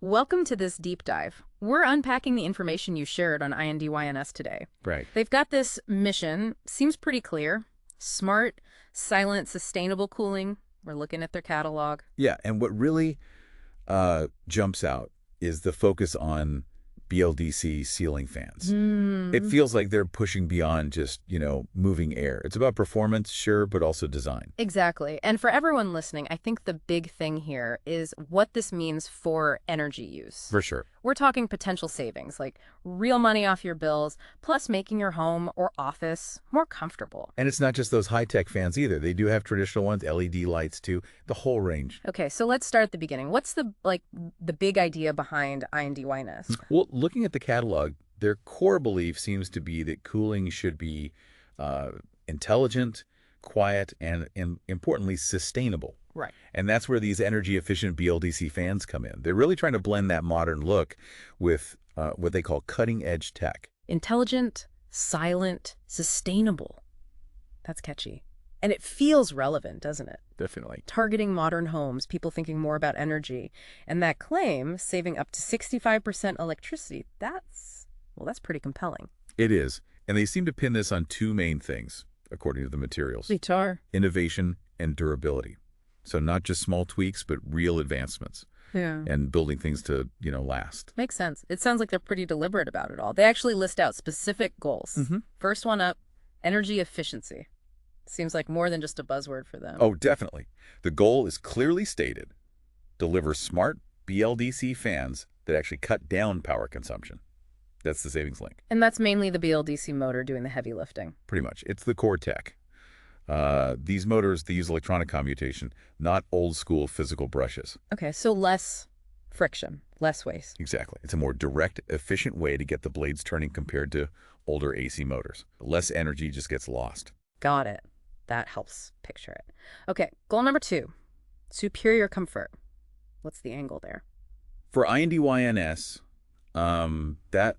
Welcome to this deep dive. We're unpacking the information you shared on INDYNS today. Right. They've got this mission, seems pretty clear. Smart, silent, sustainable cooling. We're looking at their catalog. Yeah, and what really jumps out is the focus on BLDC ceiling fans. It feels like they're pushing beyond just, moving air. It's about performance, sure, but also design. Exactly. And for everyone listening, I think the big thing here is what this means for energy use. For sure. We're talking potential savings, like real money off your bills, plus making your home or office more comfortable. And it's not just those high-tech fans either. They do have traditional ones, LED lights too, the whole range. Okay, so let's start at the beginning. What's the big idea behind INDYNS? Well, looking at the catalog, their core belief seems to be that cooling should be intelligent, quiet, and importantly, sustainable. Right. And that's where these energy-efficient BLDC fans come in. They're really trying to blend that modern look with what they call cutting-edge tech. Intelligent, silent, sustainable. That's catchy. And it feels relevant, doesn't it? Definitely. Targeting modern homes, people thinking more about energy. And that claim, saving up to 65% electricity, that's pretty compelling. It is. And they seem to pin this on two main things, according to the materials. Guitar. Innovation and durability. So not just small tweaks, but real advancements. Yeah. And building things to, last. Makes sense. It sounds like they're pretty deliberate about it all. They actually list out specific goals. First one up, energy efficiency. Seems like more than just a buzzword for them. Oh, definitely. The goal is clearly stated. Deliver smart BLDC fans that actually cut down power consumption. That's the savings link. And that's mainly the BLDC motor doing the heavy lifting. Pretty much. It's the core tech. These motors, they use electronic commutation, not old school physical brushes. Okay, so less friction, less waste. Exactly. It's a more direct, efficient way to get the blades turning compared to older AC motors. Less energy just gets lost. Got it. That helps picture it. Okay, goal number 2, superior comfort. What's the angle there? For INDYNS, that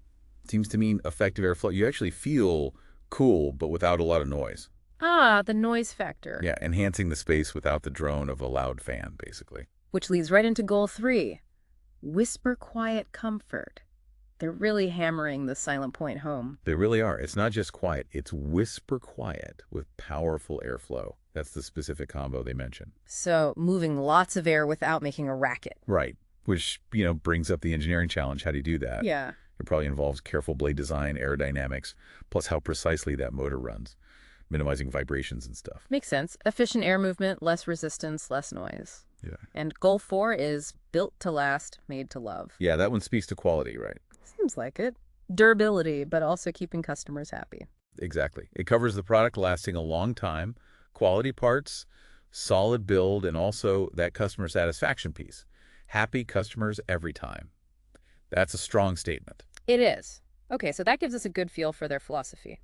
seems to mean effective airflow. You actually feel cool, but without a lot of noise. Ah, the noise factor. Yeah, enhancing the space without the drone of a loud fan, basically. Which leads right into goal 3, whisper quiet comfort. They're really hammering the silent point home. They really are. It's not just quiet. It's whisper quiet with powerful airflow. That's the specific combo they mention. So moving lots of air without making a racket. Right, which, brings up the engineering challenge. How do you do that? Yeah. It probably involves careful blade design, aerodynamics, plus how precisely that motor runs, minimizing vibrations and stuff. Makes sense. Efficient air movement, less resistance, less noise. Yeah. And goal 4 is built to last, made to love. Yeah, that one speaks to quality, right? Seems like it. Durability, but also keeping customers happy. Exactly. It covers the product lasting a long time, quality parts, solid build, and also that customer satisfaction piece. Happy customers every time. That's a strong statement. It is. Okay, so that gives us a good feel for their philosophy.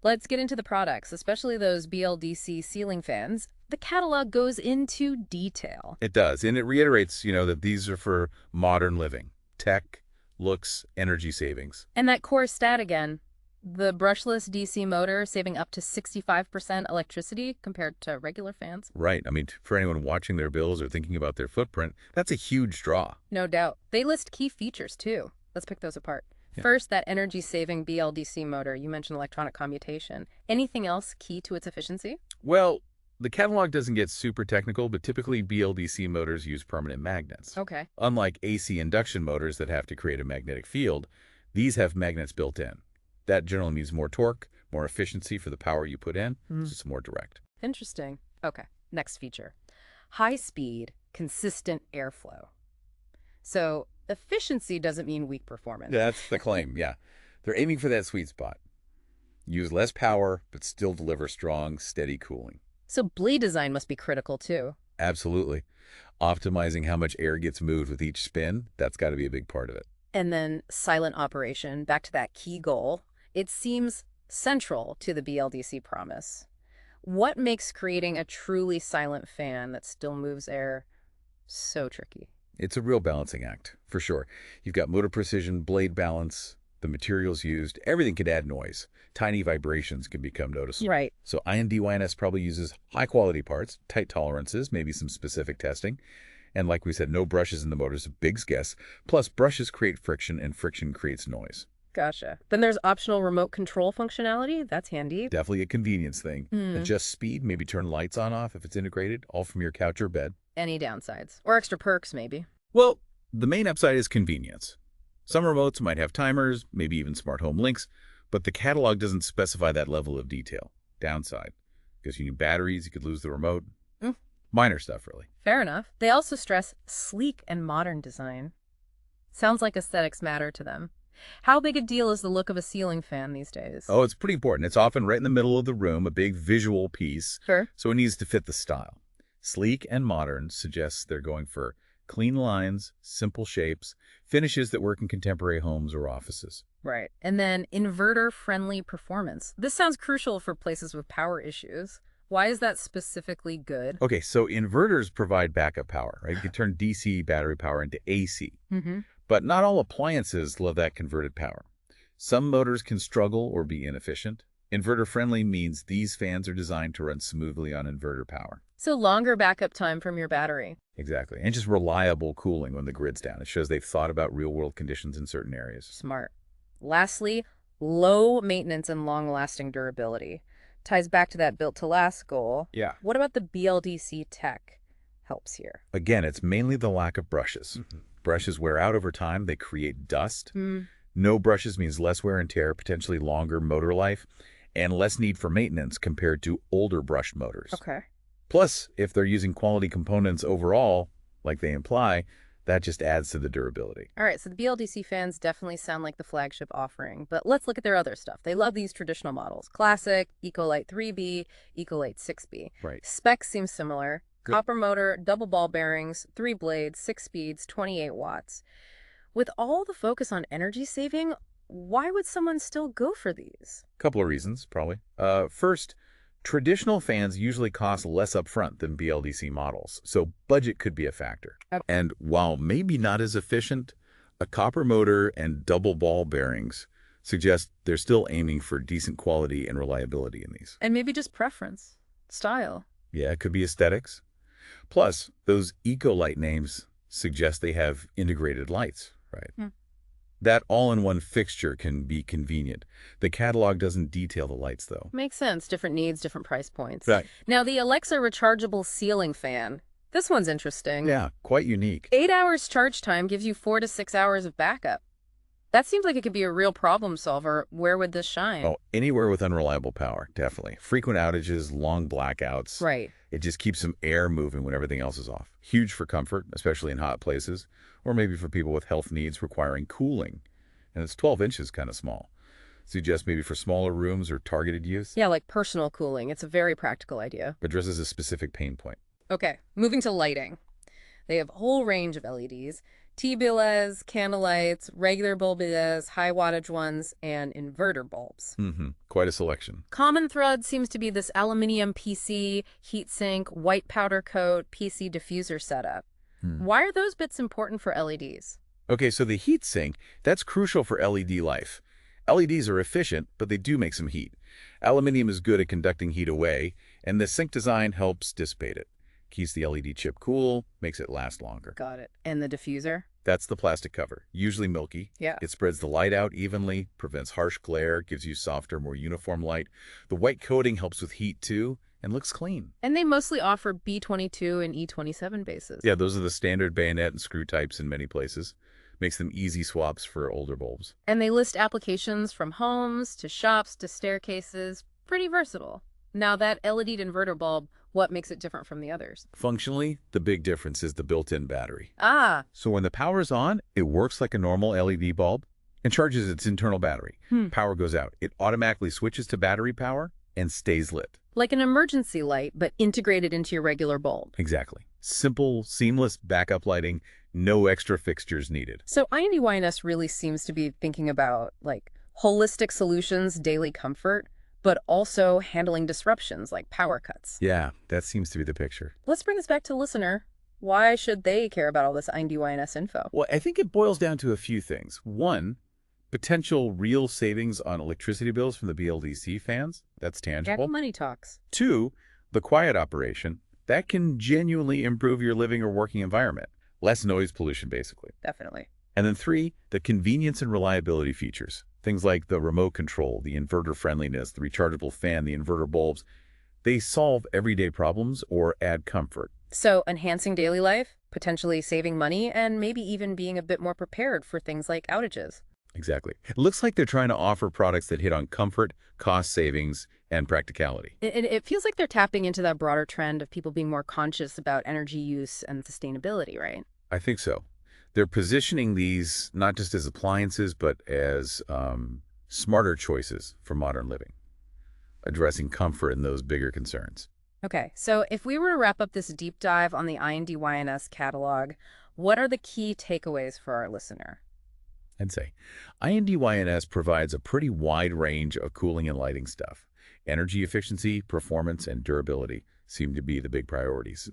Let's get into the products, especially those BLDC ceiling fans. The catalog goes into detail. It does, and it reiterates, that these are for modern living. Tech, looks, energy savings. And that core stat again, the brushless DC motor saving up to 65% electricity compared to regular fans. Right. I mean, for anyone watching their bills or thinking about their footprint, that's a huge draw. No doubt. They list key features, too. Let's pick those apart. Yeah. First, that energy-saving BLDC motor. You mentioned electronic commutation. Anything else key to its efficiency? Well, the catalog doesn't get super technical, but typically BLDC motors use permanent magnets. Okay. Unlike AC induction motors that have to create a magnetic field, these have magnets built in. That generally means more torque, more efficiency for the power you put in. It's just more direct. Interesting. Okay, next feature. High-speed, consistent airflow. So efficiency doesn't mean weak performance. That's the claim, yeah. They're aiming for that sweet spot. Use less power, but still deliver strong, steady cooling. So blade design must be critical, too. Absolutely. Optimizing how much air gets moved with each spin, that's got to be a big part of it. And then silent operation, back to that key goal. It seems central to the BLDC promise. What makes creating a truly silent fan that still moves air so tricky? It's a real balancing act, for sure. You've got motor precision, blade balance, the materials used, everything could add noise. Tiny vibrations can become noticeable. Right. So INDYNS probably uses high-quality parts, tight tolerances, maybe some specific testing, And like we said, no brushes in the motor is a big guess. Plus, brushes create friction, and friction creates noise. Gotcha. Then there's optional remote control functionality. That's handy. Definitely a convenience thing. Hmm. Adjust speed, maybe turn lights on off if it's integrated, all from your couch or bed. Any downsides? Or extra perks, maybe. Well, the main upside is convenience. Some remotes might have timers, maybe even smart home links, but the catalog doesn't specify that level of detail. Downside, because you need batteries, you could lose the remote. Mm. Minor stuff, really. Fair enough. They also stress sleek and modern design. Sounds like aesthetics matter to them. How big a deal is the look of a ceiling fan these days? Oh, it's pretty important. It's often right in the middle of the room, a big visual piece, Sure. so it needs to fit the style. Sleek and modern suggests they're going for clean lines, simple shapes, finishes that work in contemporary homes or offices. Right. And then inverter-friendly performance. This sounds crucial for places with power issues. Why is that specifically good? Okay, so inverters provide backup power, right? You can turn DC battery power into AC. Mm-hmm. But not all appliances love that converted power. Some motors can struggle or be inefficient. Inverter-friendly means these fans are designed to run smoothly on inverter power. So longer backup time from your battery. Exactly. And just reliable cooling when the grid's down. It shows they've thought about real-world conditions in certain areas. Smart. Lastly, low maintenance and long-lasting durability. Ties back to that built-to-last goal. Yeah. What about the BLDC tech helps here? Again, it's mainly the lack of brushes. Brushes wear out over time. They create dust. No brushes means less wear and tear, potentially longer motor life, and less need for maintenance compared to older brushed motors. Okay. Plus, if they're using quality components overall, like they imply, that just adds to the durability. All right, so the BLDC fans definitely sound like the flagship offering, but let's look at their other stuff. They love these traditional models. Classic, Ecolite 3B, Ecolite 6B. Right. Specs seem similar. Good. Copper motor, double ball bearings, 3 blades, 6 speeds, 28 watts. With all the focus on energy saving, why would someone still go for these? Couple of reasons, probably. First, traditional fans usually cost less upfront than BLDC models, so budget could be a factor. Okay. And while maybe not as efficient, a copper motor and double ball bearings suggest they're still aiming for decent quality and reliability in these. And maybe just preference, style. Yeah, it could be aesthetics. Plus, those Ecolite names suggest they have integrated lights, right? That all-in-one fixture can be convenient. The catalog doesn't detail the lights, though. Makes sense. Different needs, different price points. Right. Now, the Alexa rechargeable ceiling fan. This one's interesting. Yeah, quite unique. 8 hours charge time gives you 4 to 6 hours of backup. That seems like it could be a real problem solver. Where would this shine? Oh, anywhere with unreliable power, definitely. Frequent outages, long blackouts. Right. It just keeps some air moving when everything else is off. Huge for comfort, especially in hot places, or maybe for people with health needs requiring cooling. And it's 12 inches, kind of small. Suggest maybe for smaller rooms or targeted use. Yeah, like personal cooling. It's a very practical idea. Addresses a specific pain point. Okay, moving to lighting. They have a whole range of LEDs. T-billes, candlelights, regular bulbs, high wattage ones, and inverter bulbs. Quite a selection. Common thread seems to be this aluminium PC, heatsink, white powder coat, PC diffuser setup. Why are those bits important for LEDs? Okay, so the heat sink, that's crucial for LED life. LEDs are efficient, but they do make some heat. Aluminium is good at conducting heat away, and the sink design helps dissipate it. Keeps the LED chip cool, makes it last longer. Got it. And the diffuser? That's the plastic cover, usually milky. Yeah. It spreads the light out evenly, prevents harsh glare, gives you softer, more uniform light. The white coating helps with heat too, and looks clean. And they mostly offer B22 and E27 bases. Yeah, those are the standard bayonet and screw types in many places. Makes them easy swaps for older bulbs. And they list applications from homes to shops to staircases. Pretty versatile. Now that LED inverter bulb, what makes it different from the others? Functionally, the big difference is the built-in battery. Ah. So when the power is on, it works like a normal LED bulb and charges its internal battery. Power goes out. It automatically switches to battery power and stays lit. Like an emergency light, but integrated into your regular bulb. Exactly. Simple, seamless backup lighting, no extra fixtures needed. So INDYNS really seems to be thinking about like holistic solutions, daily comfort, but also handling disruptions like power cuts. Yeah, that seems to be the picture. Let's bring this back to listener. Why should they care about all this INDYNS info? Well, I think it boils down to a few things. One, potential real savings on electricity bills from the BLDC fans. That's tangible. Money talks. Two, the quiet operation. that can genuinely improve your living or working environment. Less noise pollution, basically. Definitely. And then 3, the convenience and reliability features. Things like the remote control, the inverter friendliness, the rechargeable fan, the inverter bulbs. They solve everyday problems or add comfort. So enhancing daily life, potentially saving money, and maybe even being a bit more prepared for things like outages. Exactly. It looks like they're trying to offer products that hit on comfort, cost savings, and practicality. It feels like they're tapping into that broader trend of people being more conscious about energy use and sustainability, right? I think so. They're positioning these not just as appliances, but as smarter choices for modern living, addressing comfort and those bigger concerns. Okay, so if we were to wrap up this deep dive on the INDYNS catalog, what are the key takeaways for our listener? I'd say INDYNS provides a pretty wide range of cooling and lighting stuff. Energy efficiency, performance, and durability seem to be the big priorities.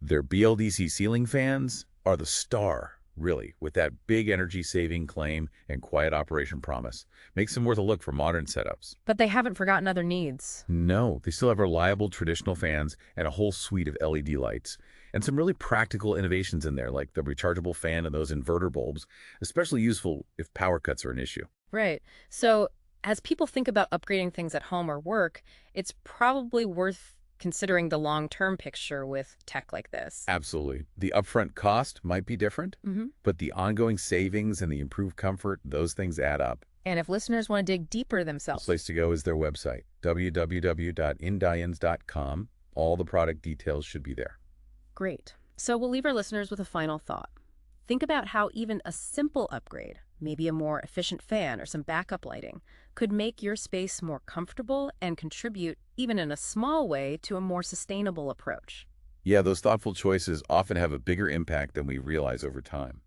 Their BLDC ceiling fans are the star, really, with that big energy-saving claim and quiet operation promise. Makes them worth a look for modern setups. But they haven't forgotten other needs. No, they still have reliable traditional fans and a whole suite of LED lights. And some really practical innovations in there, like the rechargeable fan and those inverter bulbs, especially useful if power cuts are an issue. Right. So as people think about upgrading things at home or work, it's probably worth considering the long-term picture with tech like this. Absolutely. The upfront cost might be different, Hmm. but the ongoing savings and the improved comfort, those things add up. And if listeners want to dig deeper The themselves, place to go is their website, www.indyns.com. All the product details should be there. great. So we'll leave our listeners with a final thought. Think about how even a simple upgrade, maybe a more efficient fan or some backup lighting, could make your space more comfortable and contribute, even in a small way, to a more sustainable approach. Yeah, those thoughtful choices often have a bigger impact than we realize over time.